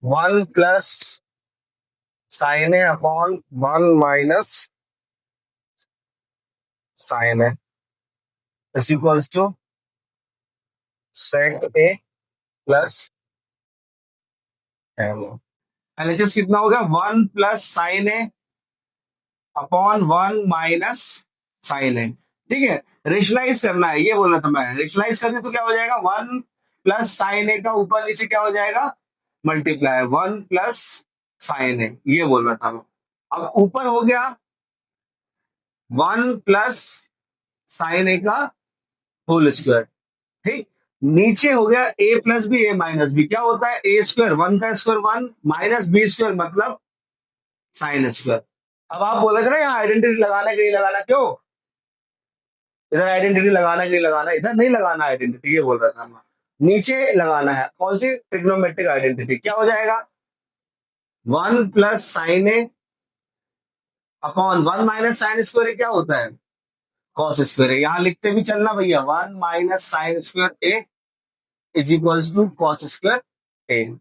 One plus sine A upon one minus sine A is equals to sec A plus M. LHS कितना हो गया? One plus sine A upon one minus sine A. ठीक है, rationalise करना है, ये बोलना था मैं। रेशनलाइज करने तो क्या हो जाएगा? वन प्लस साइन ए का ऊपर नीचे क्या हो जाएगा? मल्टीप्लाई वन प्लस साइन ए, ये बोलना था मैं। अब ऊपर हो गया वन प्लस साइन ए का होल स्क्वायर, ठीक। नीचे हो गया A plus B A minus B. क्या होता है? ए स्क्वायर, वन का square one, minus B square मतलब साइन स्क्वायर। अब आप बोले थे ना यहाँ आइडेंटिटी लगाना के लिए लगाना, क्यों? इधर आइडेंटिटी लगाना के लिए लगाना, इधर नहीं लगाना आइडेंटिटी, ये बोल रहा था मैं। नीचे लगाना है। कौन सी? Trigonometric identity. क्या हो जाएगा? One plus sine A upon one minus sine square क्या होता है? कॉस स्क्वायर है। यहां लिखते भी चलना भैया, one minus sine square A is equals to cos square A.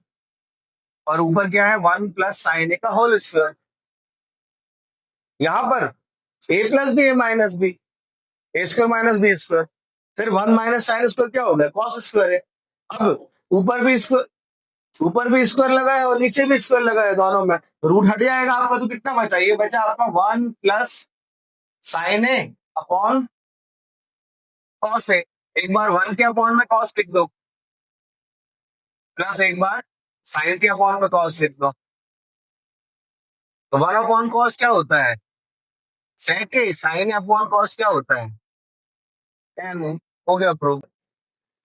और ऊपर क्या है? वन प्लस साइन ए का होल स्क्वायर। यहां पर A plus B A minus B, A square minus B square, फिर वन माइनस साइन स्क्वायर क्या हो गया? कॉस स्क्वायर है। अब ऊपर भी स्क्वायर लगा है और नीचे भी स्क्वायर लगा है, दोनों में रूट हट जाएगा आपका, तो कितना बचा? ये बचा आपका one plus sine A upon cos A. एक बार वन के अपॉन में कॉस लिख दो, प्लस एक बार साइन के अपॉन में कॉस लिख दो। तो वन अपॉन कॉस क्या होता है? सेक ए। साइन अपॉन कॉस क्या होता है? टेन। हो गया प्रूफ।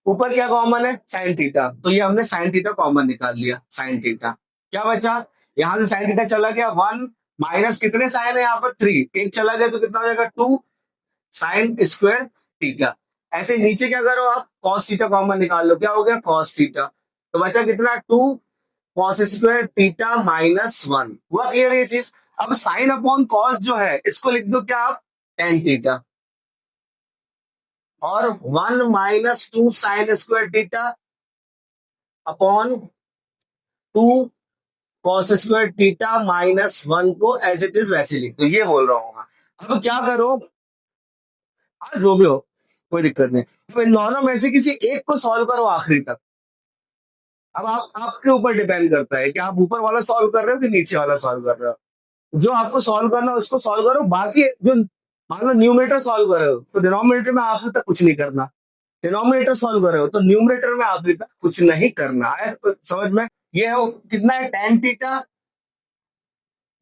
ऊपर क्या कॉमन है? साइन थीटा, तो ये हमने साइन थीटा कॉमन निकाल लिया। साइन थीटा क्या बचा? यहां से साइन थीटा चला गया वन, माइनस कितने साइन है यहाँ पर? थ्री। एक चला गया तो कितना हो जाएगा? Two sine square theta. ऐसे नीचे क्या करो आप? कॉस थीटा कॉमन निकाल लो। क्या हो गया? Cos theta. तो बचा कितना? Two cos square theta minus one. हुआ क्लियर ये चीज? अब साइन अपॉन कॉस जो है इसको लिख दो क्या आप? Tan theta. और one minus two sine square theta upon two cos square theta minus one को एज इट इज वैसे लिख दो, ये बोल रहा हूँ। अब क्या करो? हाँ, जो भी हो कोई दिक्कत नहीं। तो इन दोनों में से किसी एक को सॉल्व करो आखिरी तक। अब आपके ऊपर डिपेंड करता है कि आप ऊपर वाला सॉल्व कर रहे हो कि नीचे वाला सॉल्व कर रहे हो। जो आपको सॉल्व करना है उसको सॉल्व करो। बाकी जो मान लो न्यूमरेटर सॉल्व कर रहे हो तो डिनोमिनेटर में आखिरी तक कुछ नहीं करना। डिनोमिनेटर सॉल्व कर रहे हो तो न्यूमरेटर में आखिरी तक कुछ नहीं करना है। तो समझ में? ये हो कितना है? Tan theta.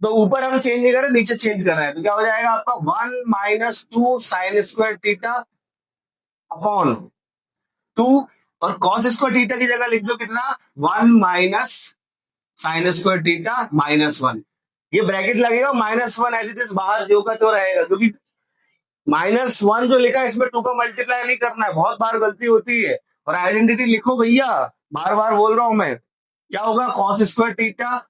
तो ऊपर हम चेंज नहीं कर रहे, नीचे चेंज कर रहे हैं, तो क्या हो जाएगा आपका? One minus two sine square theta upon two, और कॉस स्क्वायर थीटा की जगह लिख दो कितना? One minus sine square theta minus one. ये ब्रैकेट लगेगा, minus one as it is बाहर जो का तो रहेगा, क्योंकि माइनस वन जो लिखा है इसमें टू का मल्टीप्लाई नहीं करना है, बहुत बार गलती होती है। और आइडेंटिटी लिखो भैया, बार बार बोल रहा हूं मैं। क्या होगा? Cos square theta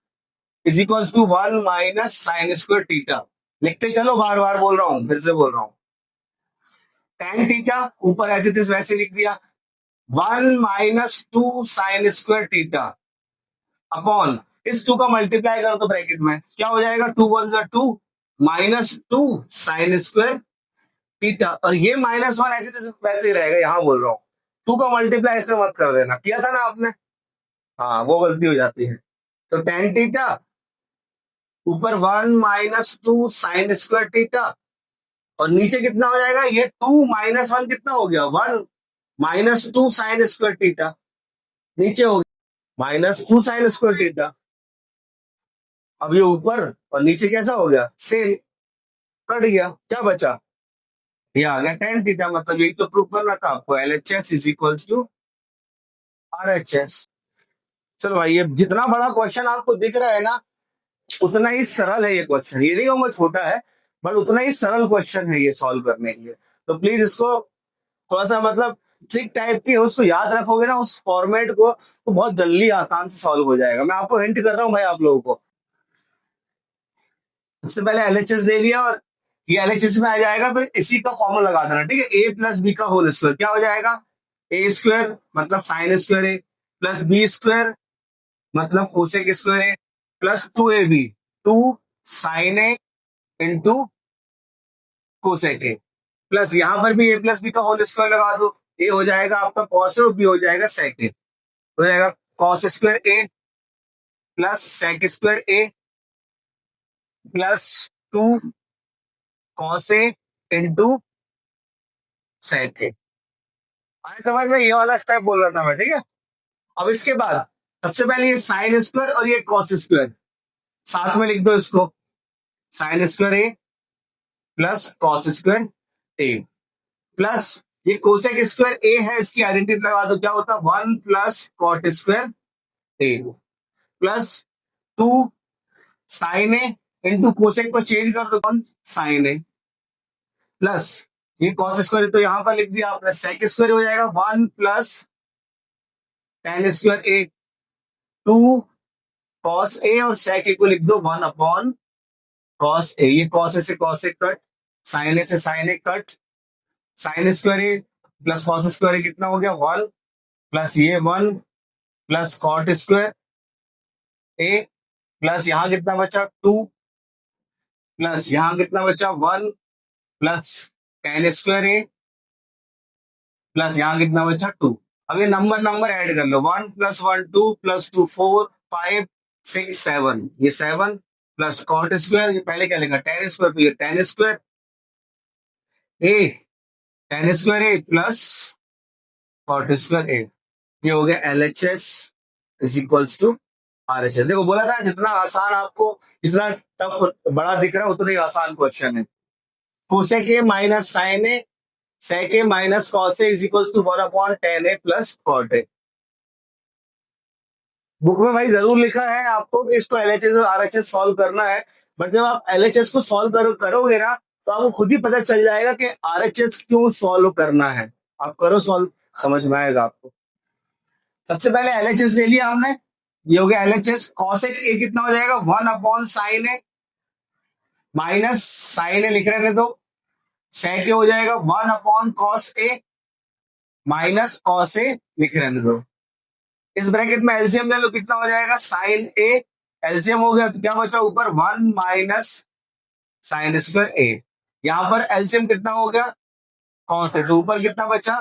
is equal to one minus sine square theta. लिखते चलो, बार बार बोल रहा हूं, फिर से बोल रहा हूं। टेन थीटा ऊपर एज इट इज वैसे लिख दिया, one minus two sine square theta upon इस टू का मल्टीप्लाई करो तो ब्रैकेट में क्या हो जाएगा? टू वन जा two minus two sine square theta. और ये माइनस वन ऐसे वैसे ही रहेगा, यहां बोल रहा हूं। टू का मल्टीप्लाई इसमें मत कर देना, किया था ना आपने? हाँ, वो गलती हो जाती है। तो टेन थीटा ऊपर one minus two sine square theta, और नीचे कितना हो जाएगा? ये टू माइनस वन कितना हो गया? One minus two sine square theta. नीचे हो गया minus two sine square theta. अब ये ऊपर और नीचे कैसा हो गया? सेम। कट गया, क्या बचा? ये आ गया टेन थीटा। मतलब यही तो प्रूफ करना था आपको, L H S is equal to R H S. चलो भाई, ये जितना बड़ा क्वेश्चन आपको दिख रहा है ना, उतना ही सरल है ये क्वेश्चन। ये नहीं कहूंगा छोटा है, बट उतना ही सरल क्वेश्चन है ये सॉल्व करने के लिए। तो प्लीज इसको थोड़ा सा मतलब ट्रिक टाइप की है, उसको याद रखोगे ना उस फॉर्मेट को, तो बहुत जल्दी आसान से सॉल्व हो जाएगा। मैं आपको हिंट कर रहा हूँ भाई आप लोगों को। सबसे पहले एलएचएस दे लिया, और ये एलएचएस में आ जाएगा, फिर इसी का फॉर्मूला लगा देना, ठीक है। ए प्लस बी का होल स्क्वायर क्या हो जाएगा? ए स्क्वायर मतलब sine square A plus B square मतलब cosec square A plus 2ab, 2 sine A into cosec A, plus यहां पर भी ए प्लस बी का होल स्क्वायर लगा दो, ए हो जाएगा आपका कॉस ए और बी हो जाएगा सेक ए, हो जाएगा cos square A plus sec square A plus 2 cos A into sec ए। आए समझ में? ये वाला स्टेप बोल रहा था मैं, ठीक है। अब इसके बाद सबसे पहले ये साइन स्क्वायर और ये कॉस स्क्वायर साथ में लिख दो इसको, sign square A plus cos square A plus ये कोसेक स्क्वायर ए है, इसकी आइडेंटिटी लगा दो, क्या होता है 1 plus cot square A plus 2 sine A into cosec को चेंज कर दो 1 साइन ए प्लस ये कॉस स्क्वायर तो यहां पर लिख दिया आपने, सेक स्क्वायर हो जाएगा 1 plus ten square A, 2 cos A और सेक ए को लिख दो 1 अपॉन कॉस ए, ये कॉस ए से कॉस ए कट, साइन ए से sign A cut, sign square A plus cos square ए कितना हो गया 1 प्लस ये 1 plus cot square A plus यहां कितना बचा 2 प्लस यहां कितना बचा 1 plus ten square A plus यहां कितना बचा 2। अब ये नंबर ऐड कर लो, 1 प्लस 1 2 प्लस 2 4 5 6 7, ये 7 प्लस कॉट स्क्वायर, ये पहले क्या लिखा टेन स्क्वायर, तो ये tan square A, tan square A plus cot square A, ये हो गया LHS is equals to RHS। देखो बोला था जितना आसान आपको, जितना टफ बड़ा दिख रहा है उतना ही आसान क्वेश्चन है। Cosec A minus sine A sec A minus cos A is equals to 1 upon tan A plus cot A. Book में भाई जरूर लिखा है आपको कि इसको LHS और RHS सॉल्व करना है, बट जब आप LHS को सॉल्व करोगे ना तो आपको खुद ही पता चल जाएगा कि RHS क्यों सॉल्व करना है। आप करो सॉल्व, समझ में आएगा आपको। सबसे पहले LHS ले लिया हमने, ये हो गया LHS, कॉसेक ए कितना हो जाएगा 1 अपॉन साइन ए माइनस साइन ए लिख रहे थे तो सेक ए हो जाएगा 1 upon cos A minus cos ए लिख रहे थे तो इस ब्रैकेट में एलसीएम ले लो, कितना हो जाएगा साइन ए, एलसीएम हो गया तो क्या बचा ऊपर 1 माइनस साइन स्क्वायर ए, यहां पर एलसीएम कितना हो गया कॉस ए, तो ऊपर कितना बचा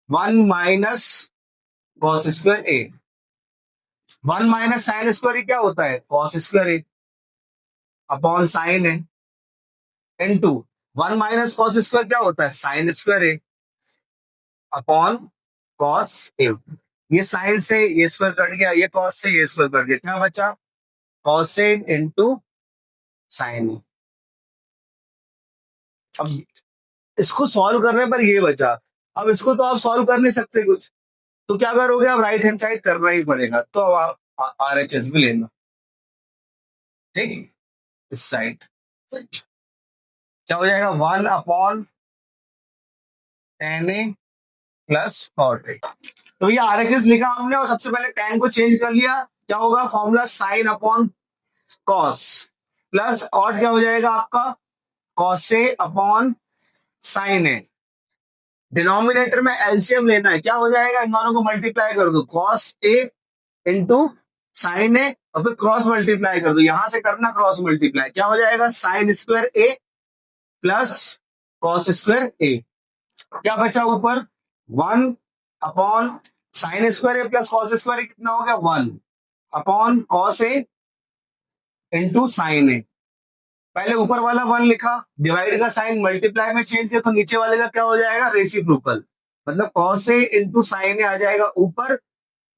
1 माइनस कॉस स्क्वायर ए, 1 माइनस साइन स्क्वायर क्या होता है कॉस स्क्वायर ए अपॉन साइन ए इनटू 1 माइनस कॉस स्क्वायर क्या होता है sign square A upon cos A, ये साइन से ये स्क्वायर कट गया, ये कॉस से ये स्क्वायर कट गया, क्या बचा कॉस ए इंटू साइन ए। अब इसको सॉल्व करने पर ये बचा, अब इसको तो आप सॉल्व कर नहीं सकते कुछ, तो क्या करोगे आप राइट हैंड साइड करना ही पड़ेगा, तो अब आप RHS भी लेना, ठीक। इस साइड क्या हो जाएगा 1 upon tan A plus cot A, तो ये RHS लिखा हमने और सबसे पहले टेन को चेंज कर लिया, क्या होगा formula sine upon cos plus और क्या हो जाएगा आपका cos A upon sine A, denominator में एलसीएम लेना है, क्या हो जाएगा इन दोनों को मल्टीप्लाई कर दो कॉस ए इंटू साइन ए और फिर क्रॉस मल्टीप्लाई कर दो, यहां से करना क्रॉस मल्टीप्लाई, क्या हो जाएगा sign square A plus cos square ए, क्या बचा ऊपर 1 upon sine square A plus cos square ए कितना हो गया 1 upon cos A into sine ए, पहले ऊपर वाला 1 लिखा, डिवाइड का साइन मल्टीप्लाई में चेंज किया तो नीचे वाले का क्या हो जाएगा रेसिप्रोकल, मतलब कॉस ए इंटू साइन ए आ जाएगा ऊपर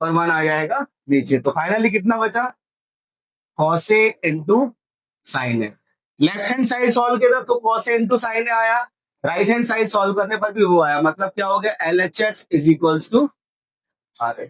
और 1 आ जाएगा नीचे, तो फाइनली कितना बचा cos A into sine A. Left hand side solve किया तो कॉस ए इंटू साइन ए आया, राइट हैंड साइड सॉल्व करने पर भी वो आया, मतलब क्या हो गया LHS is equals to RHS।